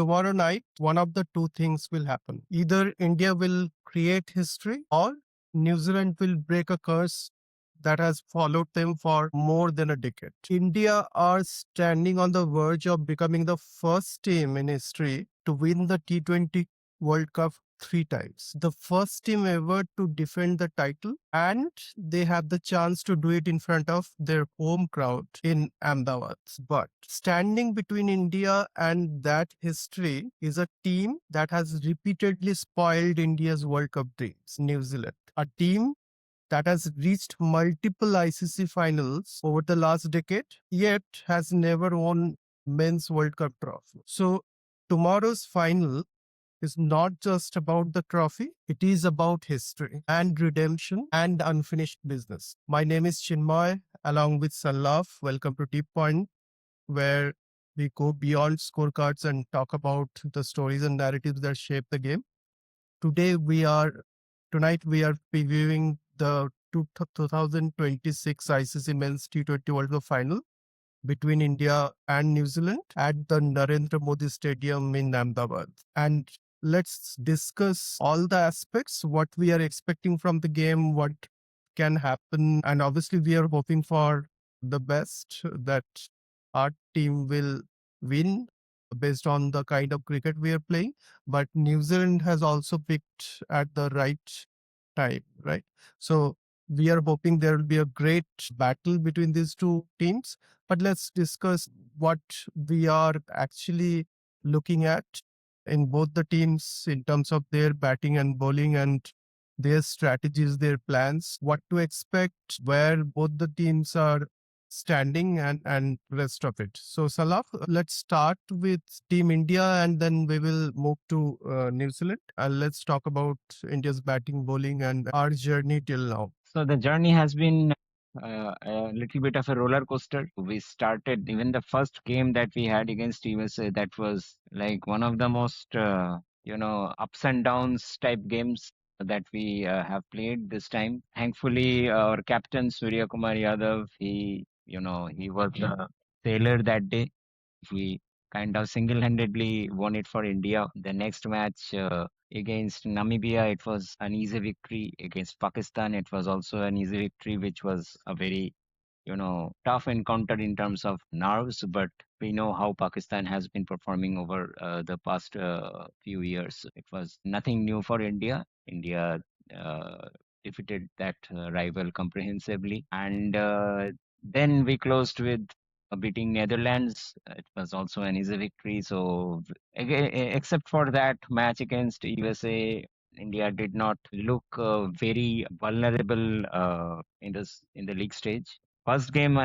tomorrow night, one of the two things will happen. Either India will create history or New Zealand will break a curse that has followed them for more than a decade. India are standing on the verge of becoming the first team in history to win the T20 World Cup three times. The first team ever to defend the title, and they have the chance to do it in front of their home crowd in Ahmedabad. But standing between India and that history is a team that has repeatedly spoiled India's World Cup dreams, New Zealand. A team that has reached multiple ICC finals over the last decade, yet has never won men's World Cup trophy. So tomorrow's final is not just about the trophy, it is about history and redemption and unfinished business. My name is Chinmoy, along with Sanlap. Welcome to Deep Point, where we go beyond scorecards and talk about the stories and narratives that shape the game. Tonight we are previewing the 2026 ICC Men's T20 World Cup final between India and New Zealand at the Narendra Modi Stadium in Ahmedabad. And let's discuss all the aspects, what we are expecting from the game, what can happen. And obviously, we are hoping for the best, that our team will win based on the kind of cricket we are playing. But New Zealand has also picked at the right time, right? So we are hoping there will be a great battle between these two teams. But let's discuss what we are actually looking at in both the teams in terms of their batting and bowling and their strategies, their plans, what to expect, where both the teams are standing and rest of it. So Salaf, let's start with Team India and then we will move to New Zealand and let's talk about India's batting, bowling and our journey till now. So the journey has been a little bit of a roller coaster. We started even the first game that we had against USA. That was like one of the most ups and downs type games that we have played this time. Thankfully, our captain Surya Kumar Yadav, he was the sailor that day. We kind of single-handedly won it for India. The next match against Namibia, it was an easy victory. Against Pakistan, it was also an easy victory, which was a very, tough encounter in terms of nerves. But we know how Pakistan has been performing over the past few years. It was nothing new for India. India defeated that rival comprehensively. And then we closed with beating Netherlands. It was also an easy victory. So, except for that match against USA, India did not look very vulnerable in the league stage. First game,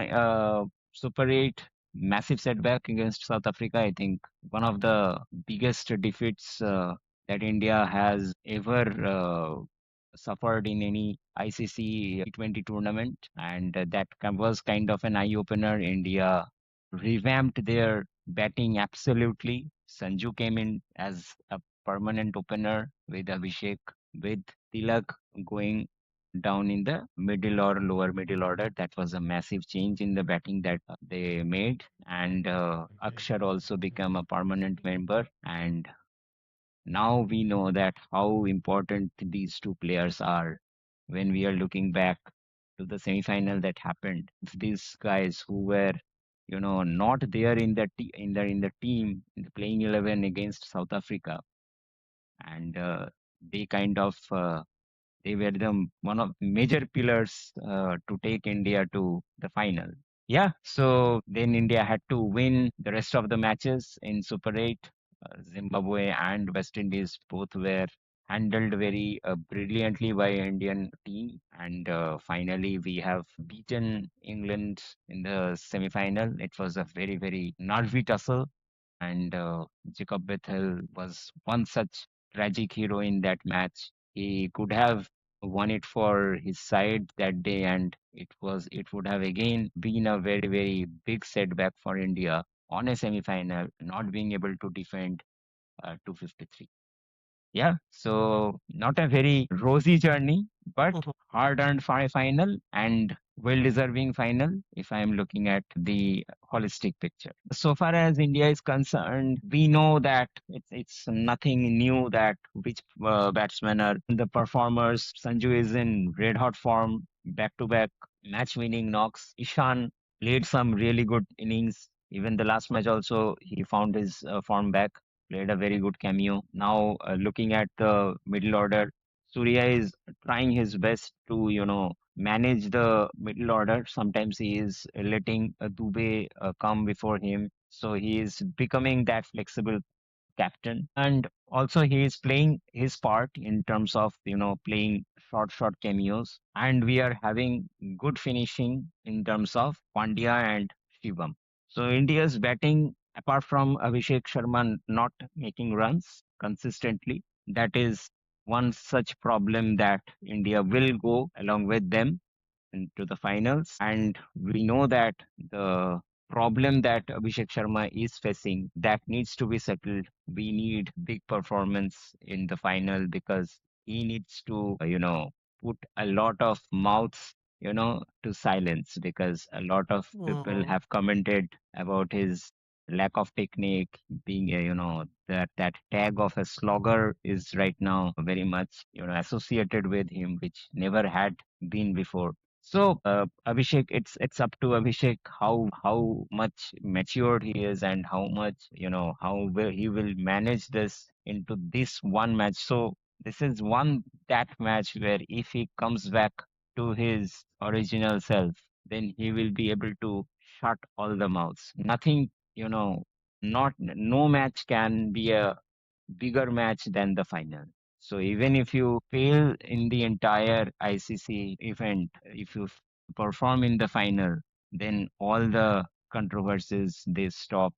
Super 8, massive setback against South Africa. I think one of the biggest defeats that India has ever suffered in any ICC T20 tournament, and was kind of an eye opener. India revamped their batting absolutely. Sanju came in as a permanent opener with Abhishek, with Tilak going down in the middle or lower middle order. That was a massive change in the batting that they made. And Akshar also became a permanent member. And now we know that how important these two players are when we are looking back to the semi-final that happened. These guys who were, not there in the team in the playing 11 against South Africa, and they kind of they were the one of major pillars to take India to the final. Yeah, so then India had to win the rest of the matches in Super 8. Zimbabwe and West Indies both were handled very brilliantly by Indian team, and finally we have beaten England in the semi-final. It was a very very nervy tussle, and Jacob Bethel was one such tragic hero in that match. He could have won it for his side that day, and it would have again been a very very big setback for India on a semi-final, not being able to defend 253. Yeah, so not a very rosy journey, but Mhm. hard-earned final and well-deserving final if I am looking at the holistic picture. So far as India is concerned, we know that it's nothing new that which batsmen are the performers. Sanju is in red hot form, back-to-back match-winning knocks. Ishan played some really good innings. Even the last match also, he found his form back, played a very good cameo. Now, looking at the middle order, Surya is trying his best to, manage the middle order. Sometimes he is letting Dubey come before him. So he is becoming that flexible captain. And also he is playing his part in terms of, playing short cameos. And we are having good finishing in terms of Pandya and Shivam. So India's batting, apart from Abhishek Sharma not making runs consistently, that is one such problem that India will go along with them into the finals. And we know that the problem that Abhishek Sharma is facing that needs to be settled. We need big performance in the final because he needs to, put a lot of mouths, to silence because a lot of people Mhm. have commented about his lack of technique being that tag of a slogger is right now very much associated with him, which never had been before. So, Abhishek, it's up to Abhishek how much matured he is and how much how he will manage this into this one match. So this is one that match where if he comes back to his original self, then he will be able to shut all the mouths. Nothing, not no match can be a bigger match than the final. So even if you fail in the entire ICC event, if you perform in the final, then all the controversies they stop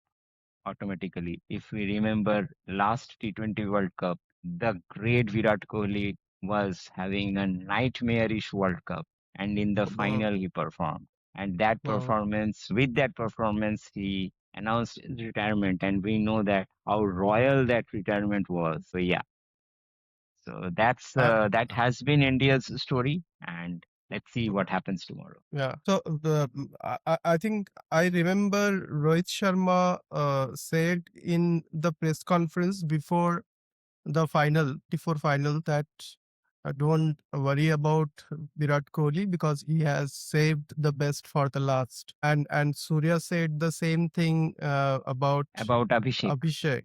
automatically. If we remember last T20 World Cup, the great Virat Kohli was having a nightmarish World Cup, and in the Mhm. final he performed. And that Mhm. performance, with that performance, he announced his retirement, and we know that how royal that retirement was. So yeah, so Uh, that has been India's story, and let's see what happens tomorrow. yeah. So I think I remember Rohit Sharma said in the press conference before the final, T4 final, that don't worry about Virat Kohli because he has saved the best for the last. And Surya said the same thing about About Abhishek, Abhishek.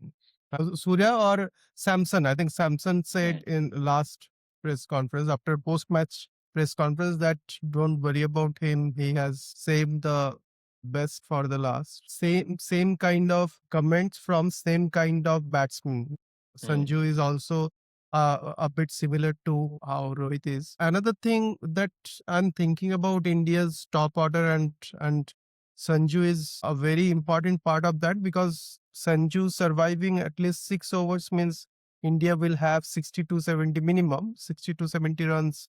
Surya or Samson. I think Samson yeah, said in last press conference after post match press conference that don't worry about him. He has saved the best for the last. Same kind of comments from same kind of batsman. mm, Sanju is also a bit similar to how Rohit is. Another thing that I'm thinking about India's top order and Sanju is a very important part of that because Sanju surviving at least 6 overs means India will have 60 to 70 minimum, 60 to 70 runs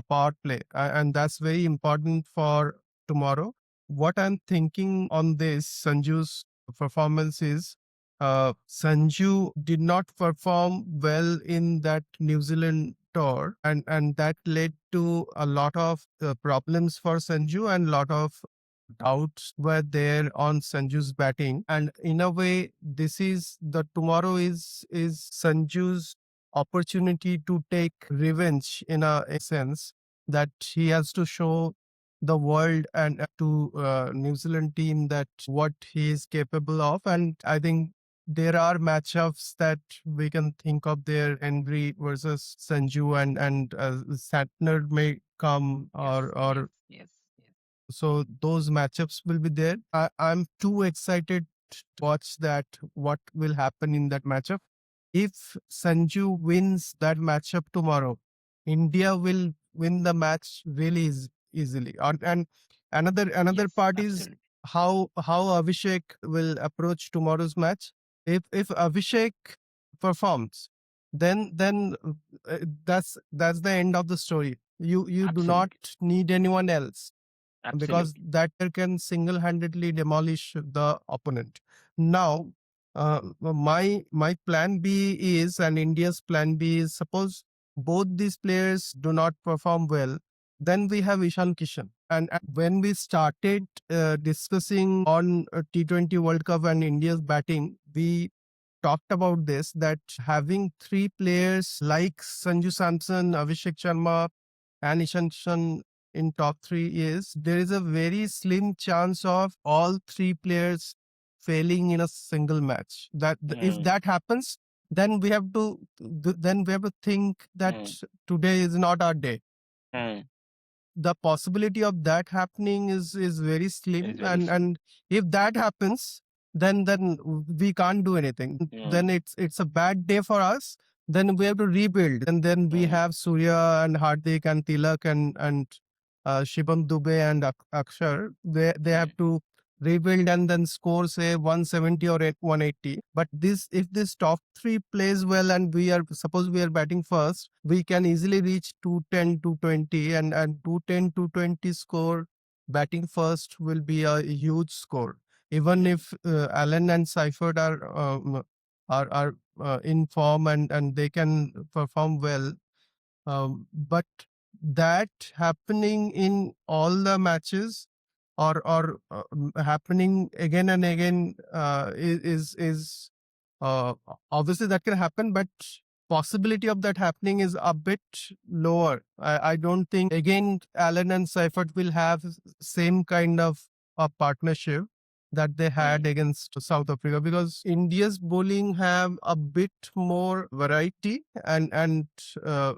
power play. And that's very important for tomorrow. What I'm thinking on this, Sanju's performance is Sanju did not perform well in that New Zealand tour, and that led to a lot of problems for Sanju and lot of doubts were there on Sanju's batting. And in a way, this is the tomorrow is Sanju's opportunity to take revenge in a sense that he has to show the world and to New Zealand team that what he is capable of. And I think there are matchups that we can think of there, Henry versus Sanju and Santner may come yes, yes, or yes, yes, so those matchups will be there. I'm too excited to watch that what will happen in that matchup. If Sanju wins that matchup tomorrow, India will win the match really easily. And another yes, part is absolutely, how Abhishek will approach tomorrow's match. If Abhishek performs, then that's the end of the story. You do not absolutely, need anyone else because absolutely. that can single-handedly demolish the opponent. Now, my plan B is, and India's plan B is, suppose both these players do not perform well, then we have Ishan Kishan. And when we started discussing on T20 World Cup and India's batting, we talked about this, that having three players like Sanju Samson, Abhishek Sharma, and Ishan Kishan in top three, is there is a very slim chance of all three players failing in a single match. If that happens, then we have to think that today is not our day. The possibility of that happening is very slim, and if that happens, then we can't do anything. Then it's a bad day for us. Then we have to rebuild, and then we have Surya and Hardik and Tilak and Shibam Dubey and Akshar. They have to rebuild and then score say 170 or 180. But if this top three plays well, and suppose we are batting first, we can easily reach 210, 220, and 210, 220 score batting first will be a huge score. Even if Allen and Seifert are in form, and they can perform well, but that happening in all the matches, or happening again and again, is obviously that can happen, but possibility of that happening is a bit lower. I don't think again Allen and Seifert will have same kind of a partnership that they had against South Africa, because India's bowling have a bit more variety, and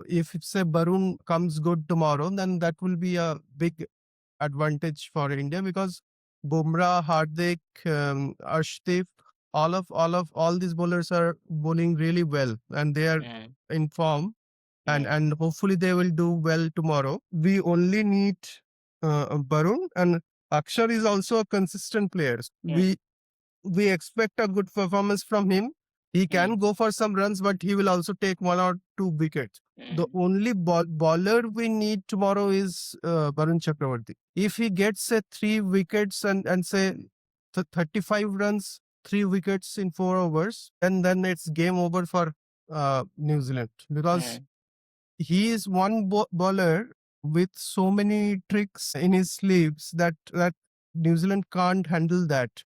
if say Varun comes good tomorrow, then that will be a big advantage for India, because Bumrah, Hardik, Arshdeep, all these bowlers are bowling really well, and they are in form, and hopefully they will do well tomorrow. We only need Varun, and Akshar is also a consistent player. We expect a good performance from him. He can go for some runs, but he will also take one or two wickets. The only bowler we need tomorrow is Varun Chakravarthy. If he gets say 3 wickets and say 35 runs, 3 wickets in 4 overs, then it's game over for New Zealand, because he is one bowler with so many tricks in his sleeves that New Zealand can't handle that.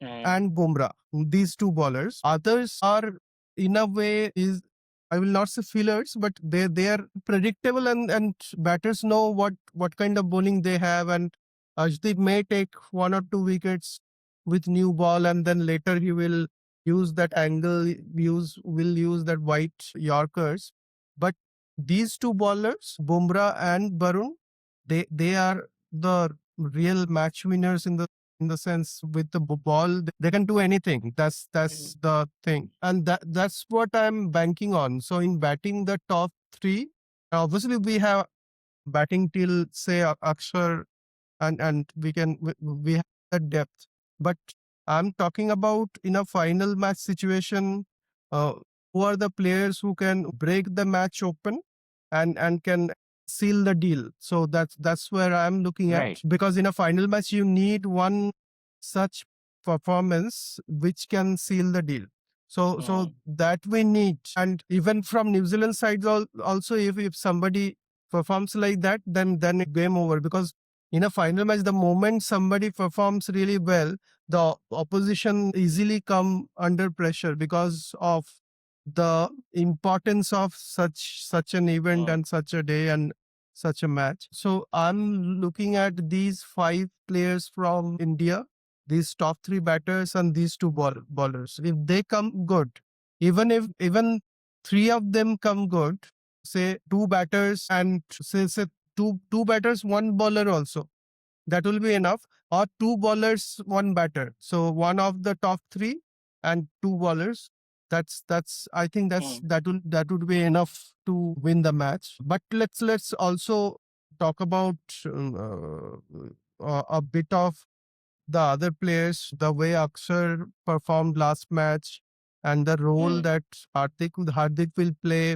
And Bumrah, these two bowlers. Others are in a way, is I will not say fillers, but they are predictable, and batters know what kind of bowling they have, and Ashdeep may take 1 or 2 wickets with new ball, and then later he will use that angle, will use that white Yorkers. But these two bowlers, Bumrah and Varun, they are the real match winners in the sense, with the ball they can do anything. That's the thing, and that's what I'm banking on. So in batting the top three, obviously we have batting till say Akshar, and we have that depth. But I'm talking about in a final match situation, uh, who are the players who can break the match open and can seal the deal. So that's where I'm looking at. Right. Because in a final match you need one such performance which can seal the deal. So that we need. And even from New Zealand side also, if somebody performs like that, then it game over. Because in a final match, the moment somebody performs really well, the opposition easily come under pressure because of the importance of such an event and such a day and such a match. So I'm looking at these 5 players from India, these top 3 batters and these 2 bowlers. If they come good, even 3 of them come good, say 2 batters and say two batters, 1 bowler also, that will be enough. Or 2 bowlers, 1 batter. So one of the top 3 and 2 bowlers. That's I think that would be enough to win the match. But let's also talk about a bit of the other players, the way Akshar performed last match, and the role that Hardik will play.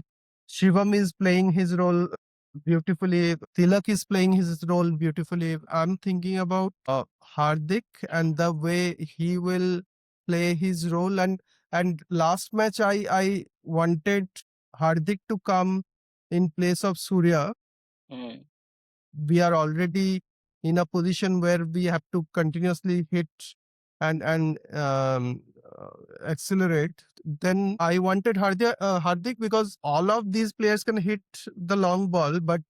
Shivam is playing his role beautifully. Tilak is playing his role beautifully. I'm thinking about Hardik and the way he will play his role. And last match, I wanted Hardik to come in place of Surya, Mm, we are already in a position where we have to continuously hit and accelerate. Then I wanted Hardik because all of these players can hit the long ball, but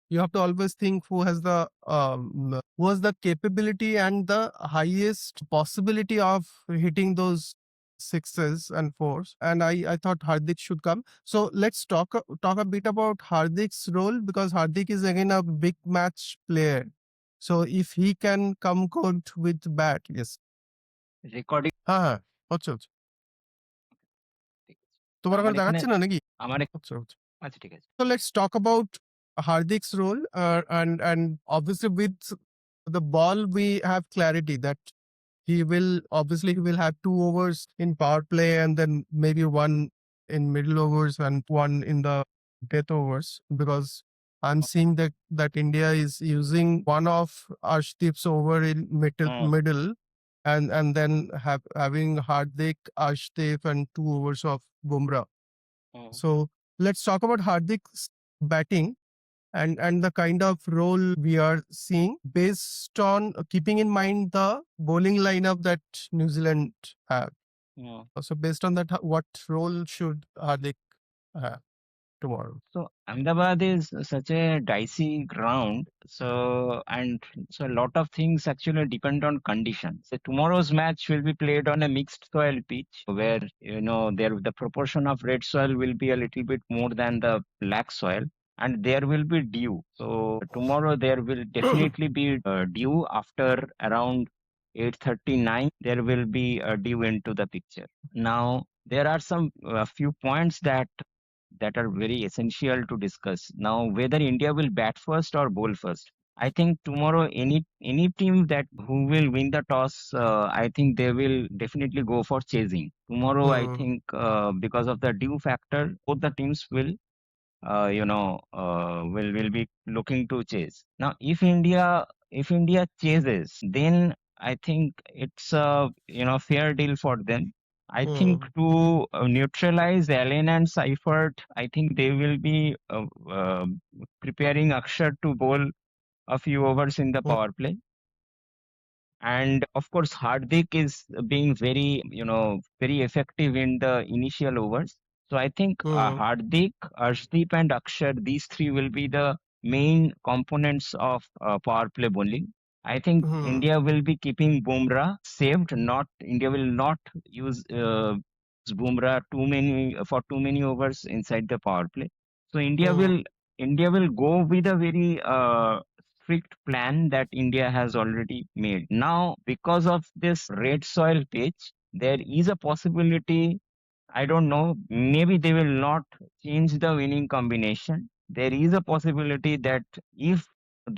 you have to always think who has the capability and the highest possibility of hitting those sixes and fours. And I thought Hardik should come. So let's talk a bit about Hardik's role, because Hardik is again a big match player. So if he can come good with bat, yes. recording হ্যাঁ, হ্যাঁ, হচ্ছে, হচ্ছে। ঠিক আছে। তোমার আমার ওখানে এখানে দেখাচ্ছে না নাকি? আমার হচ্ছে, হচ্ছে। আচ্ছা ঠিক আছে। So let's talk about Hardik's role, and obviously with the ball we have clarity that he will have 2 overs in power play and then maybe one in middle overs and one in the death overs, because I'm seeing that India is using one of Arshdeep's over in hmm, middle, and then having Hardik, Arshdeep and 2 overs of Bumrah. Hmm, So let's talk about Hardik's batting and the kind of role we are seeing based on keeping in mind the bowling lineup that New Zealand have. Hmm. So based on that, what role should Hardik have tomorrow? So Ahmedabad is such a dicey ground. So a lot of things actually depend on conditions. So tomorrow's match will be played on a mixed soil pitch where, there the proportion of red soil will be a little bit more than the black soil, and there will be dew. So tomorrow there will definitely be dew after around 8:39. There will be a dew into the picture. Now there are some few points that are very essential to discuss. Now, whether India will bat first or bowl first, I think tomorrow any team that who will win the toss, I think they will definitely go for chasing. Tomorrow, I Hmm. think because of the dew factor, both the teams will be looking to chase. Now, if India chases, then I think it's a fair deal for them. I think Hmm. to neutralize Allen and Seifert, I think they will be preparing Akshar to bowl a few overs in the Hmm. power play. And of course, Hardik is being very effective in the initial overs. So I think Hmm. Hardik, Arshdeep, and Akshar, these three will be the main components of power play bowling. I think Hmm. India will be keeping Bumrah saved. Not India will not use Bumrah too many overs inside the power play. So Hmm. India will go with a very strict plan that India has already made. Now, because of this red soil pitch, there is a possibility. I don't know, maybe they will not change the winning combination. There is a possibility that if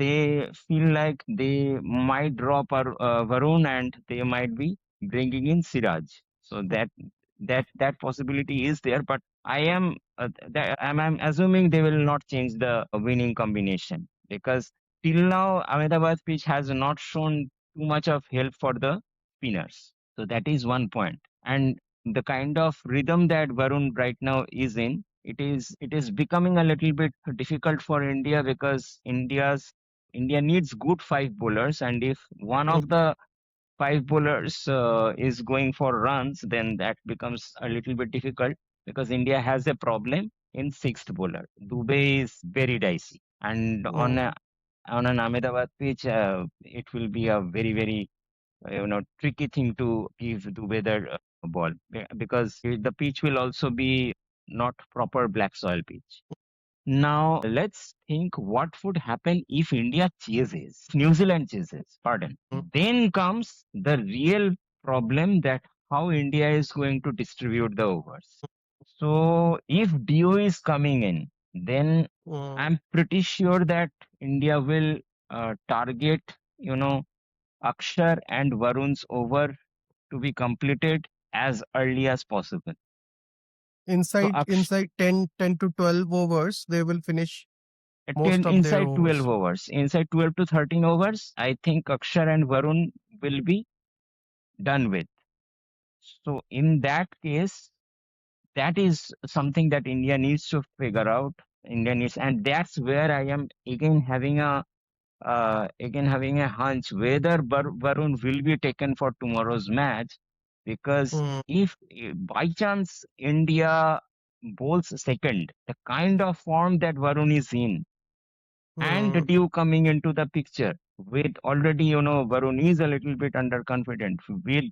they feel like they might drop Varun and they might be bringing in Siraj. So that possibility is there, but I'm assuming they will not change the winning combination because till now Ahmedabad pitch has not shown too much of help for the spinners. So that is one point. And the kind of rhythm that Varun right now is in, it is becoming a little bit difficult for India because India needs good five bowlers, and if one Hmm. of the five bowlers is going for runs, then that becomes a little bit difficult because India has a problem in sixth bowler. Dubey is very dicey, and Hmm. on an Ahmedabad pitch, it will be a very very tricky thing to give the weather ball because the pitch will also be not proper black soil pitch. Now let's think what would happen if India chases, New Zealand chases, pardon. Then comes the real problem that how India is going to distribute the overs. So if DO is coming in, then Hmm. I'm pretty sure that India will target, you know, Akshar and Varun's over to be completed as early as possible. So Inside 10 to 12 overs, they will finish most of their inside 12 overs. overs, inside 12 to 13 overs, I think Akshar and Varun will be done with. So in that case, that is something that India needs to figure out. India needs, and that's where I am again having a hunch whether Varun will be taken for tomorrow's match, because Hmm. if by chance India bowls second, the kind of form that Varun is in, Hmm. and Dew coming into the picture with already, Varun is a little bit underconfident with,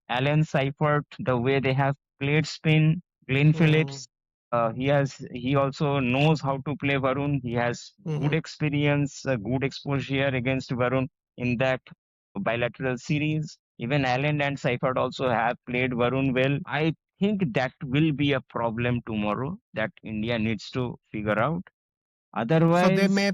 Alan Seifert, the way they have played spin, Glenn Hmm. Phillips, he also knows how to play Varun. He has good Hmm. experience, good exposure against Varun in that bilateral series. Even Allen and Seifert also have played Varun well. I think that will be a problem tomorrow that India needs to figure out. So they Otherwise, may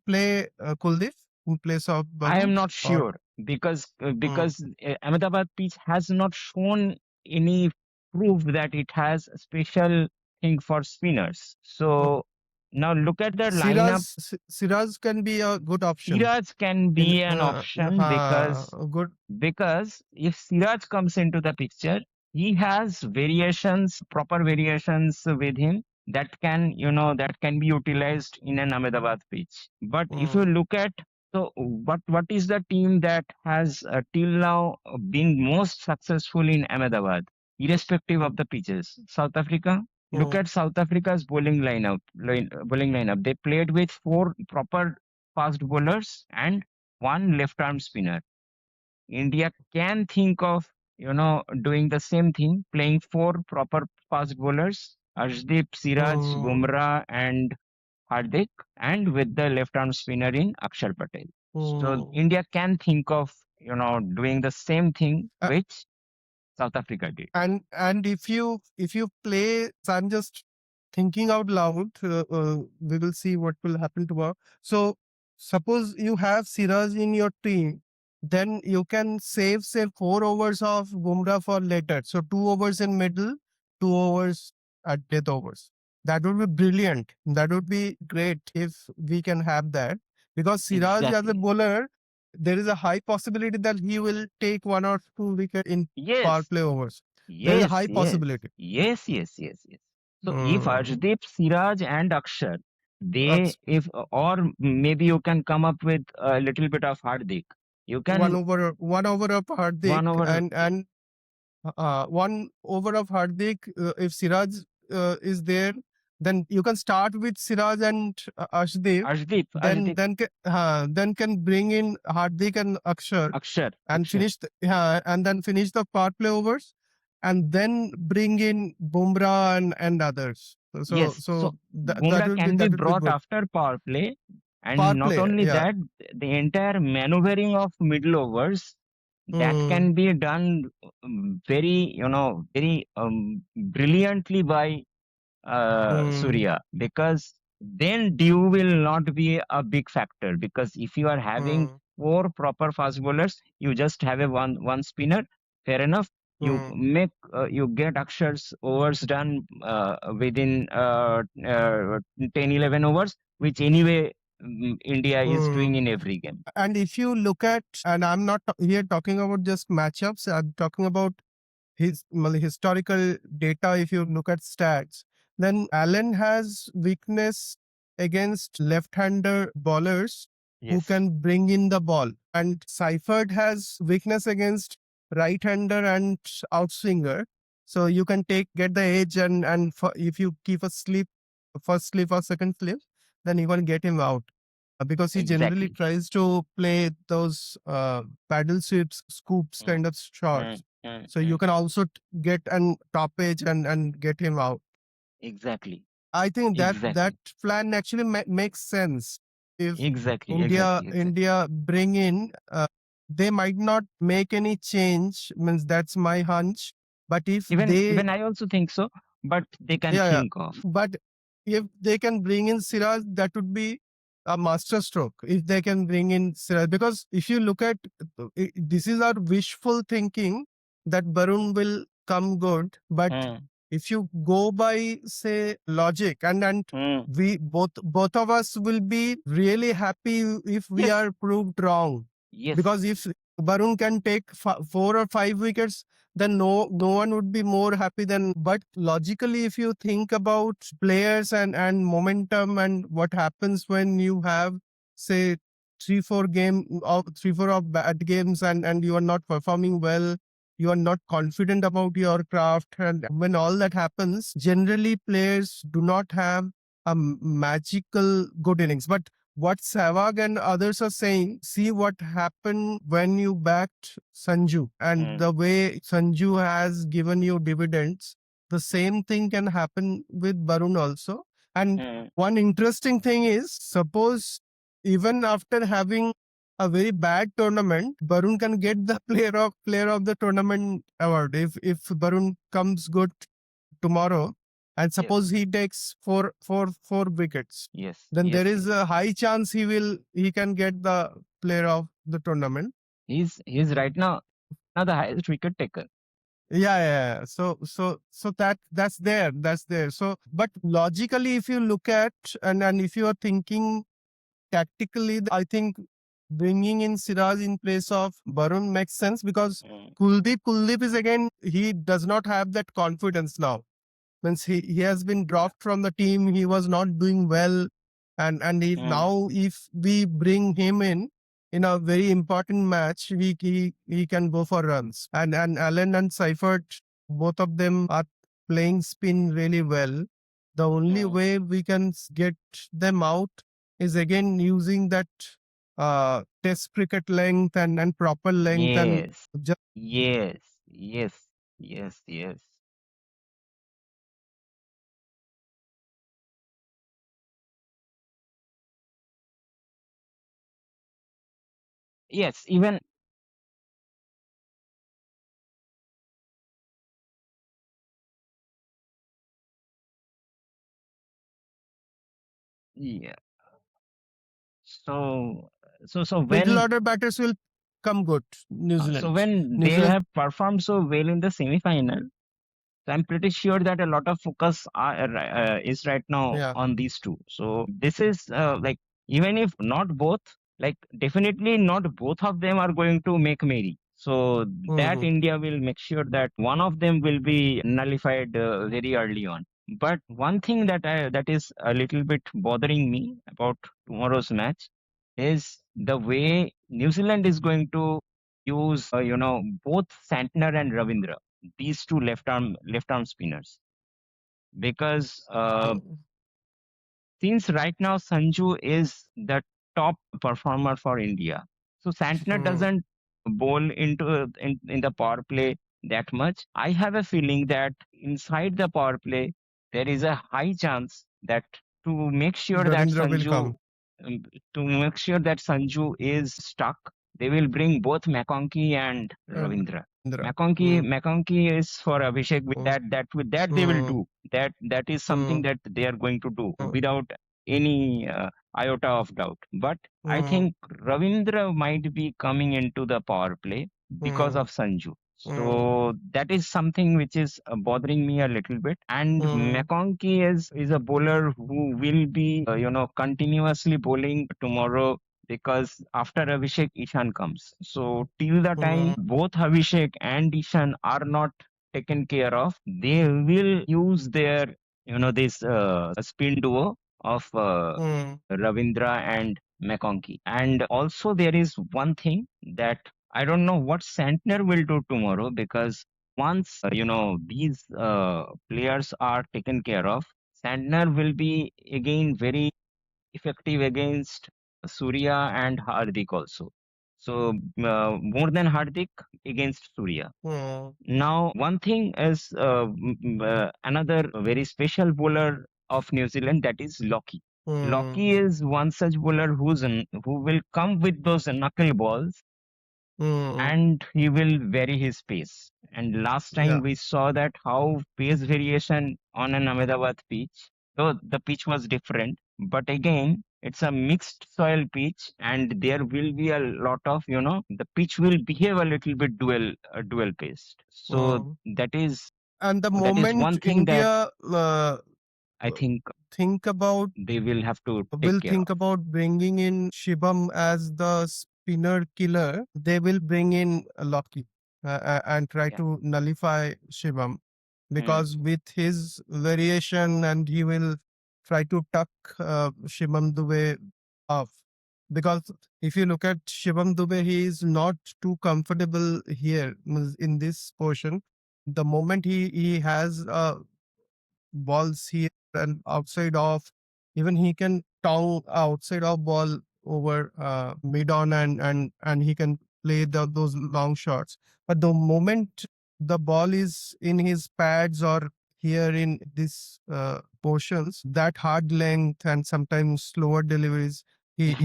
play Kuldeep in place of I Varun, am not or sure because hmm. Ahmedabad pitch has not shown any proof that it has a special thing for spinners. Hmm. So now look at the lineup. Siraj can be a good option Siraj can in be an option good. because if Siraj comes into the picture, he has variations, proper variations with him that can be utilized in an Ahmedabad pitch. But if you Hmm. look at, so what is the team that has till now been most successful in Ahmedabad, irrespective of the pitches? South Africa. Look Hmm. at South Africa's bowling lineup. They played with four proper fast bowlers and one left arm spinner. India can think of, doing the same thing, playing four proper fast bowlers, Arshdeep, Siraj, Hmm. Bumrah, and Hardik, and with the left arm spinner in Akshar Patel. So Hmm. India can think of, doing the same thing which South Africa did. And if you play, so I'm just thinking out loud, we will see what will happen tomorrow. So suppose you have Siraj in your team, then you can save say 4 overs of Bumrah for later, so 2 overs in middle, 2 overs at death overs. That would be brilliant. That would be great if we can have that, because Siraj as a Exactly. bowler, there is a high possibility that he will take 1 or 2 wicket in power Yes, play overs. There is a yes, high yes, possibility. yes, yes, yes, yes. So if Mm. Arshdeep, Siraj, and Akshar, they Aks- if or maybe you can come up with a little bit of Hardik. You one can over, 1 over of Hardik, one over. and 1 over of Hardik. If Siraj is there, then you can start with Siraj and Ashdev. Then Arshdeep, then can bring in Hardik and Akshar, and Akshar. finish the power play overs, and then bring in Bumrah and others. So Yes, so so that Bumrah will be can be that will be brought good. after power play, Power and not play, only yeah. that, the entire maneuvering of middle overs that Hmm. can be done very, very brilliantly by Hmm. Surya, because then dew will not be a big factor, because if you are having Hmm. four proper fast bowlers, you just have a one spinner. Fair enough. Hmm. You get Akshar's overs done within 10 11 overs, which anyway India is doing Hmm. in every game. And if you look at, and I'm not here talking about just matchups, I'm talking about historical data. If you look at stats, then Allen has weakness against left-hander bowlers who Yes, can bring in the ball, and Seifert has weakness against right-hander and outswinger. So you can get the edge, if you keep a slip, first slip or second slip, then you can get him out, because he generally exactly. tries to play those paddle sweeps, scoops Mm, kind of mm, shots. mm, So you mm. can also get an top edge and get him out. Exactly, I think that exactly, plan actually makes sense. If exactly, India exactly, exactly. India bring in, they might not make any change. Means that's my hunch. But if they Even I also think so, but they can Yeah, yeah. think of. But if they can bring in Siraj, that would be a master stroke. If they can bring in Siraj, because if you look at, this is our wishful thinking that Varun will come good. But Mm, if you go by say logic, and mm. we both of us will be really happy if we Yes, are proved wrong, yes, because if Varun can take 4 or 5 wickets, then no one would be more happy than. But logically, if you think about players and momentum and what happens when you have, say, 3 4 bad games and you are not performing well, you are not confident about your craft, and when all that happens, generally players do not have a magical good innings. But what Savag and others are saying, see what happened when you backed Sanju and the way Sanju has given you dividends. The same thing can happen with Varun also. And one interesting thing is, suppose even after having a very bad tournament, Varun can get the player of the tournament award if Varun comes good tomorrow, and Yes, suppose he takes four wickets, yes, then yes, there is yes. a high chance he can get the player of the tournament. He's right now the highest wicket taker. Yeah. So that's there. So, but logically, if you look at and if you are thinking tactically, I think bringing in Siraj in place of Varun makes sense, because Kuldeep is, again, he does not have that confidence now. Means he has been dropped from the team. He was not doing well, and now if we bring him in a very important match, he can go for runs. And Allen and Seifert, both of them are playing spin really well. The only way we can get them out is again using that test cricket length and proper length and Yes, just. yes, yes, yes, yes. Yes, even yeah. So so Middle when order batters will come good. New so Zealand. when New they Zealand. have performed so well in the semi-final, so I'm pretty sure that a lot of focus is right now Yeah. on these two. So this is like even if not both, like definitely not both of them are going to make merry. So that Mm-hmm. India will make sure that one of them will be nullified very early on. But one thing that is a little bit bothering me about tomorrow's match is the way New Zealand is going to use both Santner and Ravindra, these two left arm spinners, because since right now Sanju is the top performer for India, so Santner Mm-hmm. doesn't bowl in the power play that much. I have a feeling that inside the power play there is a high chance that to make sure that Ravindra will Sanju come. um, to make sure that Sanju is stuck, they will bring both McConkey and Ravindra. Ravindra. McConkey is for Abhishek. With Mm-hmm. that they will do. That is something that they are going to do without any iota of doubt. But I Mm-hmm. think Ravindra might be coming into the power play because of Sanju. So that is something which is bothering me a little bit. And Mm-hmm. McConkey is a bowler who will be continuously bowling tomorrow because after Abhishek, Ishan comes. So till the time both Abhishek and Ishan are not taken care of, they will use their this spin duo of Ravindra and McConkey. And also there is one thing that I don't know what Santner will do tomorrow, because once these players are taken care of, Santner will be again very effective against Surya and Hardik also. So more than Hardik against Surya. Mm-hmm. Now, one thing is another very special bowler of New Zealand, that is Lockie. Lockie Mm-hmm. is one such bowler who will come with those knuckle balls Mm-hmm. and he will vary his pace. And last time Yeah. we saw that how pace variation on an Ahmedabad pitch, though the pitch was different, but again, it's a mixed soil pitch and there will be a lot of, the pitch will behave a little bit dual paced. So Mm. that is And the that is moment one thing that India I think think about they will have to take will care think of. about bringing in Shibam as the spinner killer, they will bring in Lockie and try Yeah. to nullify Shivam, Hmm. because with his variation and he will try to tuck Shivam Dube off. Because if you look at Shivam Dube, he is not too comfortable here, means in this portion. The moment he has balls here and outside off, even he can tongue outside off ball over mid on, and he can play those long shots. But the moment the ball is in his pads or here in this portions, that hard length and sometimes slower deliveries, he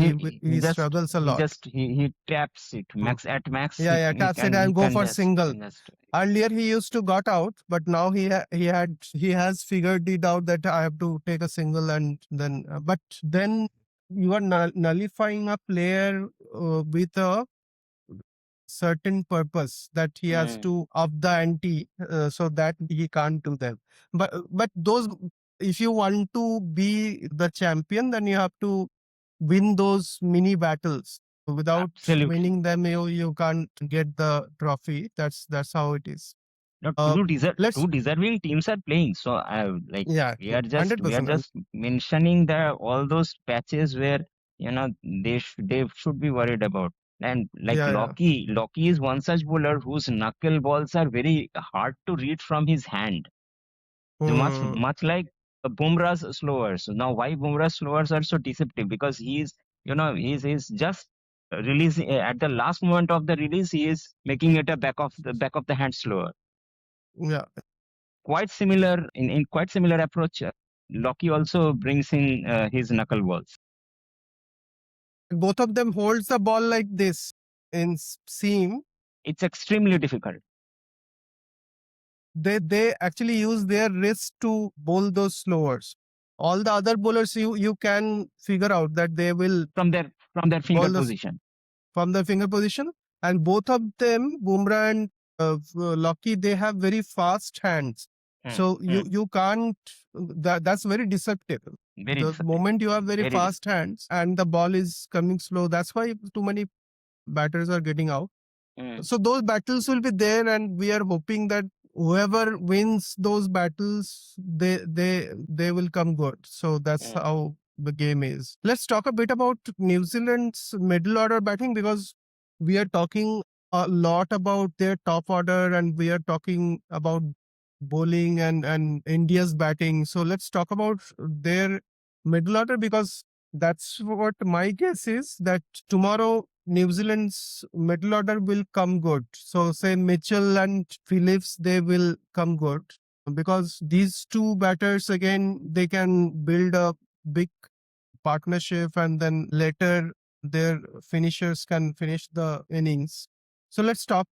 struggles a He lot. just he taps it Mm. max at max. Yeah, yeah, taps it and go for He single. can just Earlier he used to got out, but now he has figured it out that I have to take a single, and then but then you are nullifying a player with a certain purpose, that he has Hmm. to up the ante so that he can't do them. But those, if you want to be the champion, then you have to win those mini battles. Without Absolutely. winning them, you can't get the trophy. That's how it is. Now, Uh, let's two deserving teams are playing. So, like Yeah, hundred we are percent. just mentioning the all those patches where they should be worried about. And like Yeah, yeah. Lockie is one such bowler whose knuckle balls are very hard to read from his hand. So Hmm. much like Bumrah's slowers. So now, why Bumrah's slowers are so deceptive? Because he's just releasing at the last moment of the release. He is making it a back of the hand slower. Yeah, Quite similar in quite similar approach. Lockie also brings in his knuckleballs. both of them holds the ball like this in seam. It's extremely difficult They actually use their wrist to bowl those slowers. All the other bowlers, you can figure out that they will from their finger bowl the position. from the finger position, and both of them, Bumrah and Lockie, they have very fast hands. Hmm, So hmm. you can't. That's very deceptive. Very The deceptive. moment you have very Very fast deceptive. hands and the ball is coming slow, that's why too many batters are getting out. Hmm, So those battles will be there, and we are hoping that whoever wins those battles, they will come good. So that's hmm, how the game is. Let's talk a bit about New Zealand's middle order batting, because we are talking a lot about their top order, and we are talking about bowling and India's batting. So let's talk about their middle order, because that's what my guess is, that tomorrow New Zealand's middle order will come good. So say Mitchell and Phillips, they will come good, because these two batters again, they can build a big partnership, and then later their finishers can finish the innings. So let's talk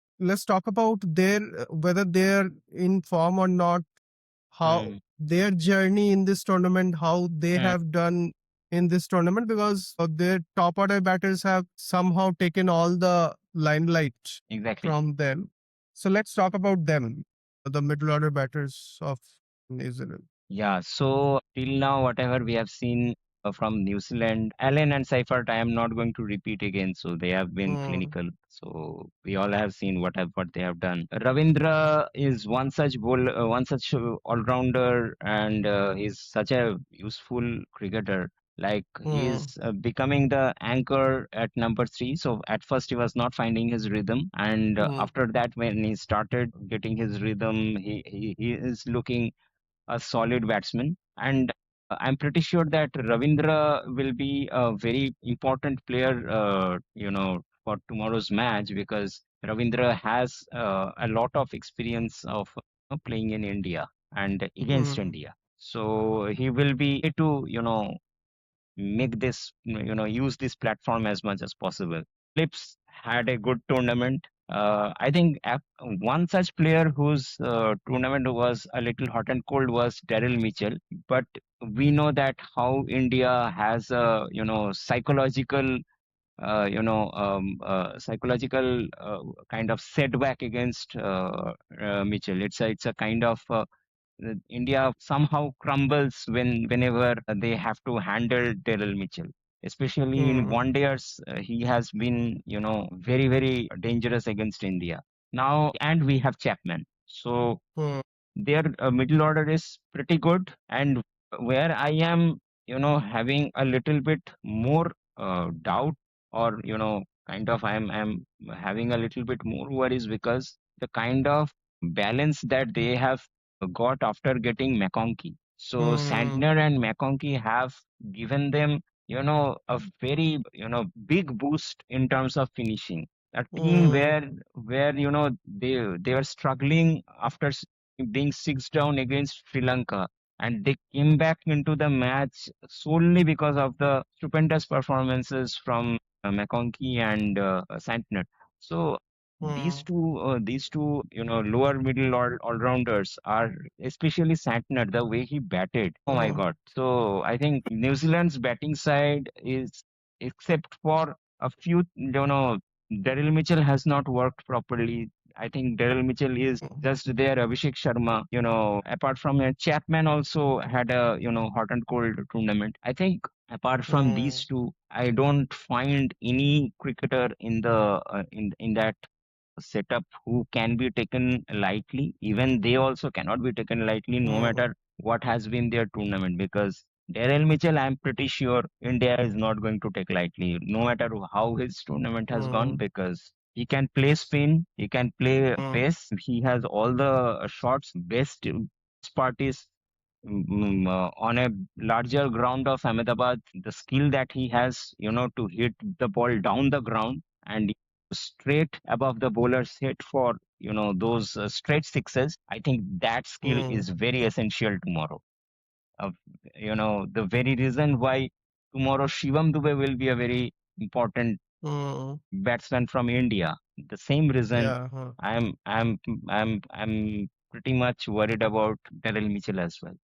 about their whether they're in form or not, how hmm, their journey in this tournament, how they hmm. have done in this tournament, because their top order batters have somehow taken all the limelight Exactly. from them. So let's talk about them, the middle order batters of New Zealand. Yeah, so till now, whatever we have seen from New Zealand, Allen and Seifert, I am not going to repeat again. So they have been Hmm. clinical. So we all have seen what they have done. Ravindra is one such all-rounder, and he's such a useful cricketer. Like he Hmm. is becoming the anchor at number three. So at first he was not finding his rhythm, and Hmm. after that, when he started getting his rhythm, he is looking a solid batsman. And I'm pretty sure that Ravindra will be a very important player, for tomorrow's match because Ravindra has a lot of experience of playing in India and against Hmm. India. So he will be to, make this, use this platform as much as possible. Phillips had a good tournament. I think one such player whose tournament was a little hot and cold was Daryl Mitchell. But we know that how India has a psychological kind of setback against Mitchell. It's a kind of India somehow crumbles whenever they have to handle Daryl Mitchell. especially in Hmm. one days. He has been, very, very dangerous against India. Now, and we have Chapman. So Hmm. their middle order is pretty good. And where I am, having a little bit more doubt, or, kind of I'm having a little bit more worries, because the kind of balance that they have got after getting McConkey. So Hmm. Santner and McConkey have given them, a very, big boost in terms of finishing. A team Hmm. where they were struggling after being six down against Sri Lanka, and they came back into the match solely because of the stupendous performances from McConkey and Santner. So Hmm. these two, lower middle all rounders are, especially Santner, the way he batted. Oh my Hmm. God! So I think New Zealand's batting side is, except for a few, Daryl Mitchell has not worked properly. I think Daryl Mitchell is just there. Abhishek Sharma, apart from Chapman also had a, hot and cold tournament. I think apart from Hmm. these two, I don't find any cricketer in the in that setup who can be taken lightly. Even they also cannot be taken lightly, no Hmm. matter what has been their tournament, because Daryl Mitchell, I'm pretty sure India is not going to take lightly, no matter how his tournament has gone, Hmm. because he can play spin, he can play Hmm. pace, he has all the shots. Best part is, on a larger ground of Ahmedabad, the skill that he has, to hit the ball down the ground and straight above the bowler's head for, those straight sixes. I think that skill Hmm. is very essential tomorrow. Uh, the very reason why tomorrow Shivam Dube will be a very important Hmm. batsman from India. The same reason Yeah. Huh. I'm pretty much worried about Daryl Mitchell as well.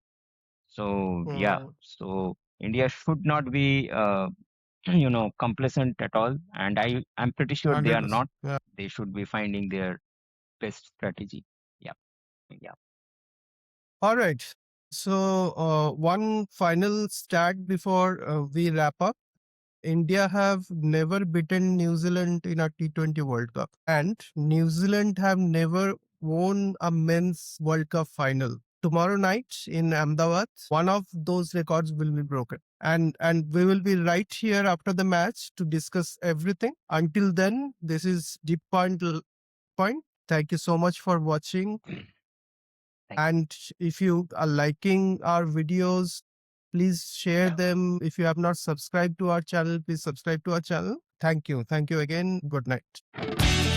So yeah, Hmm. so India should not be complacent at all, and I'm pretty sure they are 100%. not. Yeah. They should be finding their best strategy. Yeah, yeah, All right. So, one final stat before we wrap up. India have never beaten New Zealand in a T20 World Cup, and New Zealand have never won a men's World Cup final. Tomorrow night in Ahmedabad, one of those records will be broken. And we will be right here after the match to discuss everything. Until then, this is Deep Point. Thank you so much for watching. thank you. And if you are liking our videos, please share Yeah. them. If you have not subscribed to our channel, please subscribe to our channel. Thank you. Thank you again. Good night.